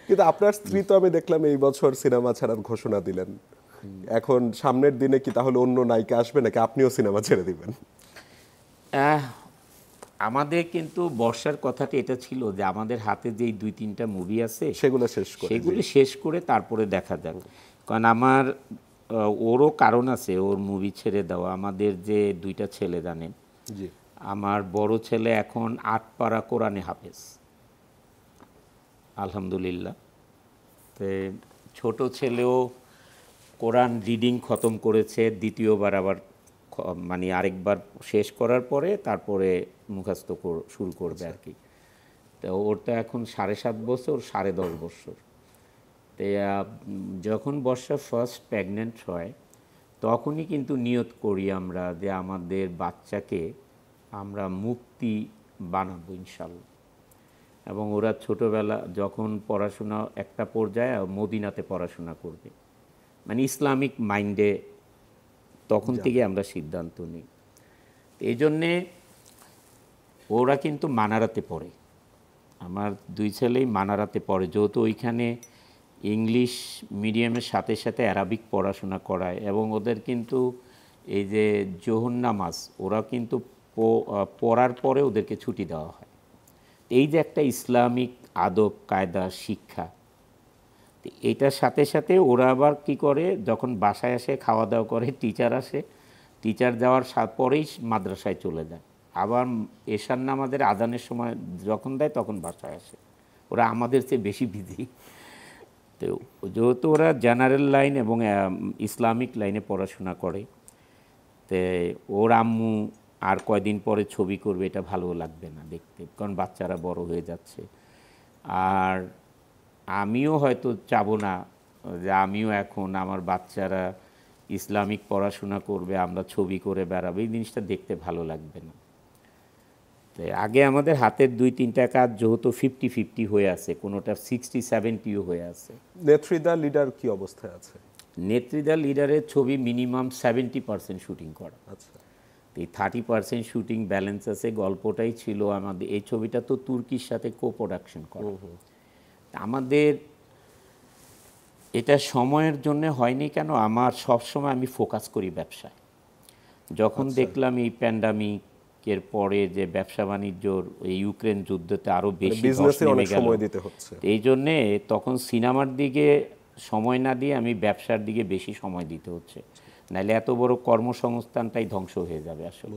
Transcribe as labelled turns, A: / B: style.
A: কিন্তু আপনার স্ত্রী তো আমি দেখলাম এই বছর সিনেমা ছাড়ার ঘোষণা দিলেন। এখন সামনের দিনে কি তাহলে অন্য নায়িকা আসবে নাকি আপনিও সিনেমা ছেড়ে দিবেন?
B: আহ, আমাদের কিন্তু বর্ষার কথাটা এটা ছিল যে আমাদের হাতে যেই 2-3টা মুভি আছে
A: সেগুলো শেষ করে, জি।
B: সেগুলো শেষ করে তারপরে দেখা যাক। কারণ আমার ওরও কারণ আছে ওর মুভি ছেড়ে দেওয়া। আমাদের যে 2টা ছেলে জানেন,
A: জি।
B: আমার বড় ছেলে এখন 8 পারা কোরআনে হাফেজ, আলহামদুলিল্লাহ। তো ছোট ছেলেও কোরআন রিডিং খতম করেছে, দ্বিতীয়বার আবার মানে আরেকবার শেষ করার পরে তারপরে মুখস্থ শুরু করবে আর কি। তো ওর তো এখন 7.5 বছর, 10.5 বছর। তো যখন বর্ষা ফার্স্ট প্রেগনেন্ট হয় তখনই কিন্তু নিয়ত করি আমরা যে আমাদের বাচ্চাকে আমরা মুফতি বানাবো ইনশাল্লাহ। এবং ওরা ছোটোবেলা যখন পড়াশোনা একটা পর্যায়ে মদিনাতে পড়াশোনা করবে, মানে ইসলামিক মাইন্ডে, তখন থেকে আমরা সিদ্ধান্ত নিই। এই জন্যে ওরা কিন্তু মানারাতে পড়ে, আমার 2 ছেলেই মানারাতে পড়ে, যেহেতু ওইখানে ইংলিশ মিডিয়ামের সাথে সাথে অ্যারাবিক পড়াশোনা করায়। এবং ওদের কিন্তু এই যে জোহর নামাজ ওরা কিন্তু পড়ার পরে ওদেরকে ছুটি দেওয়া হয়। এই যে একটা ইসলামিক আদব কায়দা শিক্ষা, এটার সাথে সাথে ওরা আবার কি করে, যখন বাসায় আসে খাওয়া দাওয়া করে, টিচার আসে, টিচার যাওয়ার পরেই মাদ্রাসায় চলে যায়। আবার এশার নামাজের আজানের সময় যখন দেয় তখন বাসায় আসে। ওরা আমাদের চেয়ে বেশি বিধি। তো যেহেতু ওরা জেনারেল লাইন এবং ইসলামিক লাইনে পড়াশোনা করে, তো ওর আম্মু আর কয়দিন পরে ছবি করবে, এটা ভালো লাগবে না দেখতে, কারণ বাচ্চারা বড় হয়ে যাচ্ছে। আর আমিও হয়তো চাবো না যে আমিও এখন আমার বাচ্চারা ইসলামিক পড়াশোনা করবে, আমরা ছবি করে বেড়াবো, এই জিনিসটা দেখতে ভালো লাগবে না। তো আগে আমাদের হাতের 2-3টা কাজ যেহেতু 50-50 হয়ে আছে, কোনোটা 60-70ও হয়ে আছে।
A: নেত্রীদা লিডার কি অবস্থায় আছে?
B: নেত্রীদা লিডারের ছবি মিনিমাম 70% শুটিং করা,
A: আচ্ছা।
B: এই 30% শুটিং ব্যালেন্স আছে। গল্পটাই ছিল আমাদের, এই ছবিটা তো তুর্কির সাথে কো প্রোডাকশন করা। আমাদের এটা সময়ের জন্য হয়নি কেন, আমার সবসময় আমি ফোকাস করি ব্যবসায়। যখন দেখলাম এই প্যান্ডামিকের পরে যে ব্যবসা বাণিজ্যর এই ইউক্রেন যুদ্ধতে আরও বেশি ধস নেমে গেল, এই জন্যে তখন সিনেমার দিকে সময় না দিয়ে আমি ব্যবসার দিকে বেশি সময় দিতে হচ্ছে, নাহলে এত বড় কর্মসংস্থানটাই ধ্বংস হয়ে যাবে আসলে।